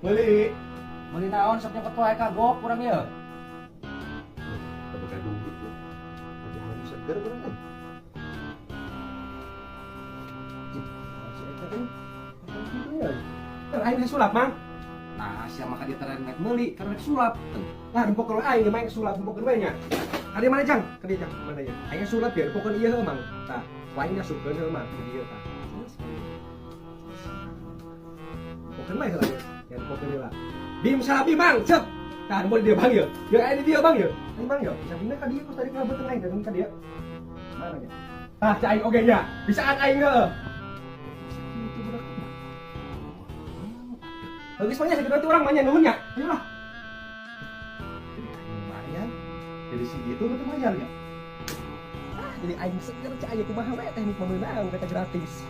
Meuli. Meuli naon sok nyokot wae kagok kurang ieu. Tapi kadung gitu. Tapi harus seger kurang kan. Si eta teh. Kan aing sulap, Mang. Nah, sia maka dia teren nek meuli karena sulap. Lah dempokeun aing main sulap dempokeun we nya. Adi mana Jang? Ka dieu Jang, mana ya? Aing sulap biar dempokeun ieu heuh, Mang. Tah, lain ngasupkeun heuh, Mang, ka dieu tah. Dempokeun mah heula ya dempokeun heula. Bim salapi, Mang, cep. Tah mau di dieu Bang ye. Ye aya di dieu Bang ye. Aing Bang ye, sabina ka dieu kos tadi ka beuteung aing dan ka dieu. Mana ya? Tah, cai aing oge nya. Bisaan aing heuh. Geus mah nya sakitu teh urang mah nya nuhun nya. Ayo lah. Jadi aing lumayan. Jadi segitu betul lumayan ya. Jadi aing seger cai kumaha we teknik meunang mereka gratis.